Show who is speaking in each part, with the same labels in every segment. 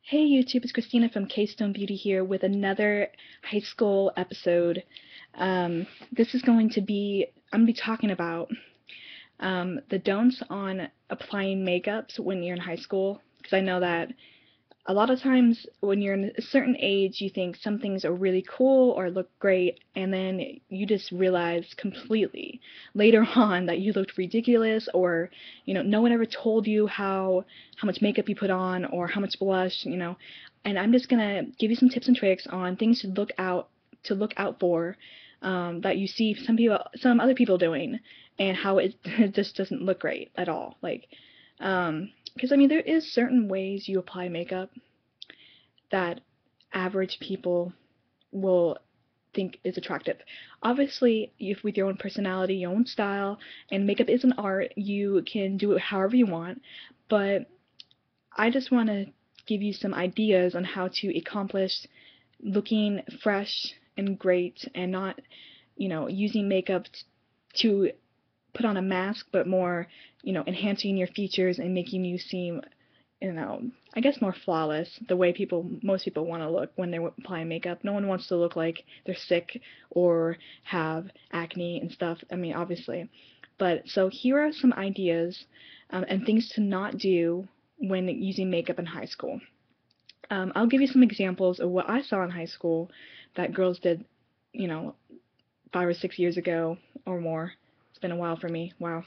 Speaker 1: Hey YouTube, it's Christina from Keystone Beauty here with another high school episode. This is going to be, I'm going to be talking about the don'ts on applying makeups when you're in high school, because I know that a lot of times when you're in a certain age, you think some things are really cool or look great, and then you just realize completely later on that you looked ridiculous, or no one ever told you how much makeup you put on or how much blush. And I'm just gonna give you some tips and tricks on things to look out for, that you see some other people doing, and how it just doesn't look great at all. Because I mean, there is certain ways you apply makeup that average people will think is attractive. Obviously, if with your own personality, your own style, and makeup is an art, you can do it however you want. But I just want to give you some ideas on how to accomplish looking fresh and great, and not, using makeup to put on a mask, but more, enhancing your features and making you seem, I guess more flawless, the way most people want to look when they're applying makeup. No one wants to look like they're sick or have acne and stuff. I mean, obviously. But so here are some ideas, and things to not do when using makeup in high school. I'll give you some examples of what I saw in high school that girls did, you know, 5 or 6 years ago or more. It's been a while for me. Wow.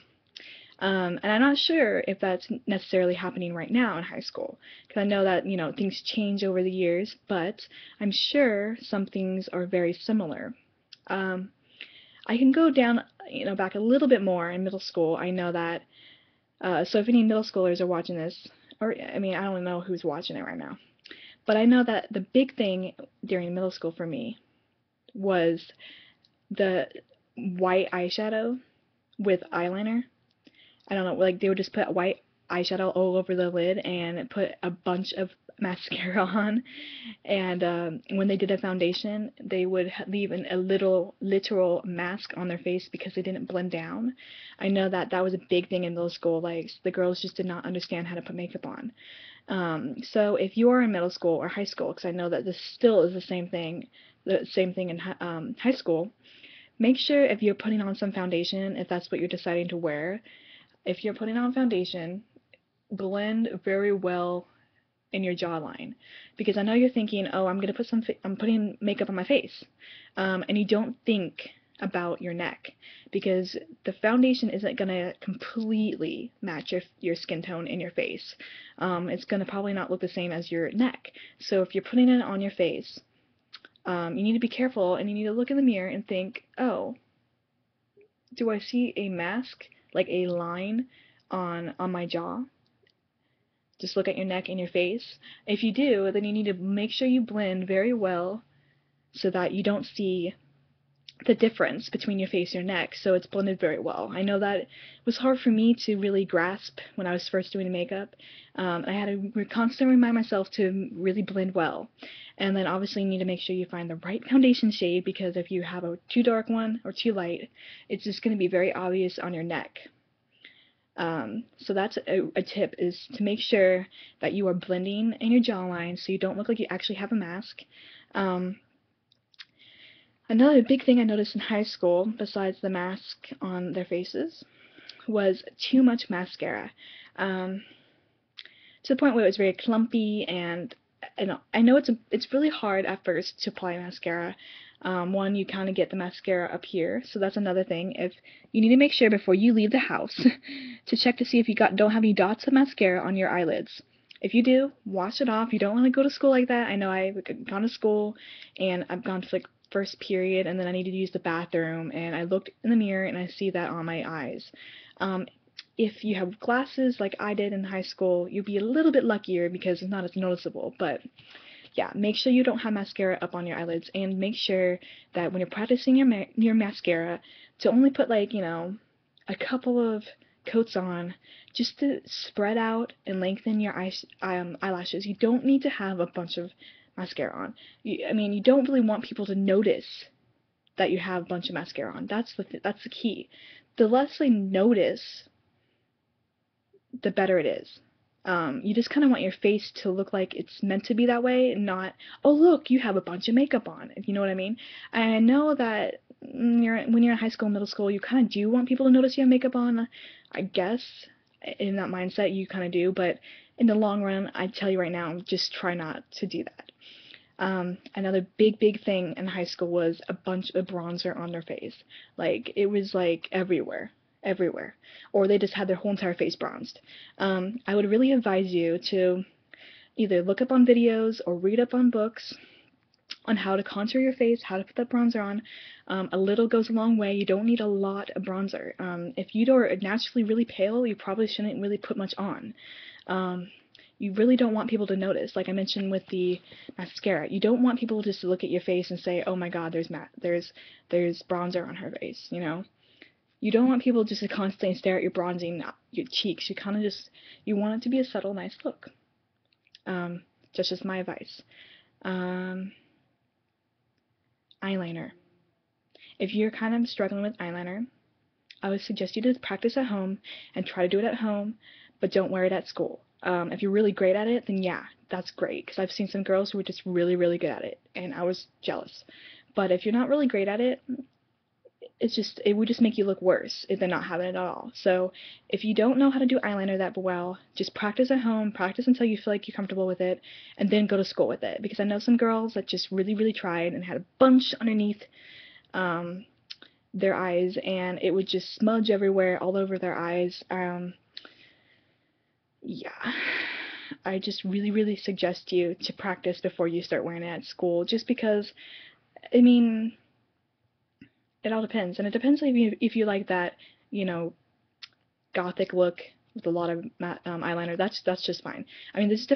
Speaker 1: And I'm not sure if that's necessarily happening right now in high school, because I know that, things change over the years, but I'm sure some things are very similar. Um, I can go down, back a little bit more in middle school. I know that, so if any middle schoolers are watching this, or, I mean, I don't know who's watching it right now, but I know that the big thing during middle school for me was the white eyeshadow with eyeliner. I don't know, like they would just put white eyeshadow all over the lid and put a bunch of mascara on. And when they did a foundation, they would leave a little literal mask on their face because they didn't blend down. I know that that was a big thing in middle school. Like the girls just did not understand how to put makeup on. So if you are in middle school or high school, because I know that this still is the same thing in high school, make sure if you're putting on some foundation, if that's what you're deciding to wear, if you're putting on foundation, blend very well in your jawline, because I know you're thinking, oh, I'm putting makeup on my face, and you don't think about your neck, because the foundation isn't gonna completely match your skin tone in your face. It's gonna probably not look the same as your neck. So if you're putting it on your face, you need to be careful, and you need to look in the mirror and think, oh, do I see a mask, like a line on my jaw? Just look at your neck and your face. If you do, then you need to make sure you blend very well so that you don't see the difference between your face and your neck, so it's blended very well. I know that it was hard for me to really grasp when I was first doing makeup. I had to constantly remind myself to really blend well. And then obviously you need to make sure you find the right foundation shade, because if you have a too dark one or too light, it's just going to be very obvious on your neck. So that's a tip, is to make sure that you are blending in your jawline so you don't look like you actually have a mask. Um, Another big thing I noticed in high school, besides the mask on their faces, was too much mascara. Um, to the point where it was very clumpy, and I know it's really hard at first to apply mascara. One, you kind of get the mascara up here, so that's another thing. If you need to make sure before you leave the house to check to see if you don't have any dots of mascara on your eyelids. If you do, wash it off. You don't want to go to school like that. I know I've gone to school and I've gone to like first period, and then I needed to use the bathroom, and I looked in the mirror and I see that on my eyes. Um, if you have glasses like I did in high school, you'll be a little bit luckier because it's not as noticeable. But yeah, make sure you don't have mascara up on your eyelids, and make sure that when you're practicing your mascara, to only put like, a couple of coats on, just to spread out and lengthen your eyelashes. You don't need to have a bunch of mascara on. I mean, you don't really want people to notice that you have a bunch of mascara on. That's the key. The less they notice, the better it is. You just kind of want your face to look like it's meant to be that way, not, oh look, you have a bunch of makeup on, if you know what I mean. I know that when you're in high school, middle school, you kind of do want people to notice you have makeup on, I guess. In that mindset, you kind of do, but in the long run, I tell you right now, just try not to do that. Another big thing in high school was a bunch of bronzer on their face. Like, it was like everywhere. Everywhere. Or they just had their whole entire face bronzed. I would really advise you to either look up on videos or read up on books on how to contour your face, how to put that bronzer on. A little goes a long way. You don't need a lot of bronzer. If you are naturally really pale, you probably shouldn't really put much on. You really don't want people to notice. Like I mentioned with the mascara, you don't want people just to look at your face and say, "Oh my God, there's bronzer on her face." You know, you don't want people just to constantly stare at your bronzing, your cheeks. You want it to be a subtle, nice look. Just my advice. Eyeliner. If you're kind of struggling with eyeliner, I would suggest you to practice at home and try to do it at home, but don't wear it at school. If you're really great at it, then yeah, that's great, because I've seen some girls who were just really good at it, and I was jealous. But if you're not really great at it, it would just make you look worse than not having it at all. So if you don't know how to do eyeliner that well, just practice at home, practice until you feel like you're comfortable with it, and then go to school with it. Because I know some girls that just really tried and had a bunch underneath their eyes, and it would just smudge everywhere, all over their eyes. Yeah, I just really suggest you to practice before you start wearing it at school, just because, I mean, it all depends, and it depends if you like that, you know, gothic look with a lot of eyeliner. That's just fine. I mean, there's a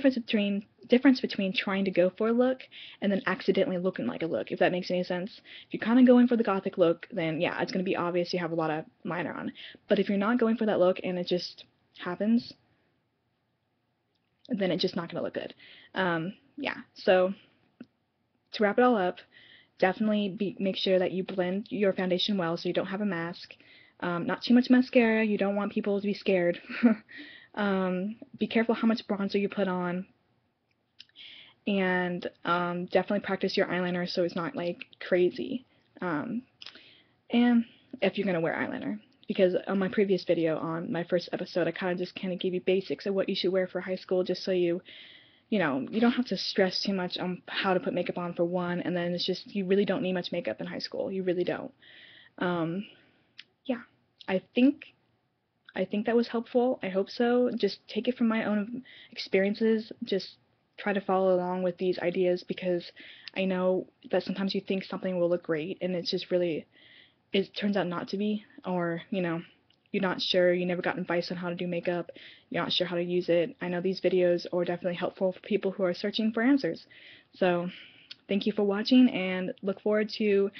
Speaker 1: difference between trying to go for a look and then accidentally looking like a look, if that makes any sense. If you're kind of going for the gothic look, then yeah, it's going to be obvious you have a lot of liner on. But if you're not going for that look and it just happens, then it's just not going to look good. Yeah, so to wrap it all up, definitely make sure that you blend your foundation well so you don't have a mask. Not too much mascara. You don't want people to be scared. Be careful how much bronzer you put on. And definitely practice your eyeliner so it's not like crazy. And if you're going to wear eyeliner. Because on my previous video, on my first episode, I kind of gave you basics of what you should wear for high school, just so you know, you don't have to stress too much on how to put makeup on for one, and then it's just, you really don't need much makeup in high school. You really don't. Yeah, I think that was helpful. I hope so. Just take it from my own experiences. Just try to follow along with these ideas, because I know that sometimes you think something will look great, and it's just really, it turns out not to be, or, you know, you're not sure, you never got advice on how to do makeup, you're not sure how to use it. I know these videos are definitely helpful for people who are searching for answers. So, thank you for watching, and look forward to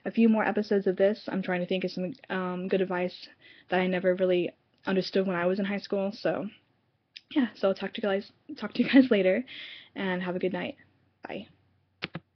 Speaker 1: a few more episodes of this. I'm trying to think of some good advice that I never really understood when I was in high school. So, yeah, so I'll talk to you guys later, and have a good night. Bye.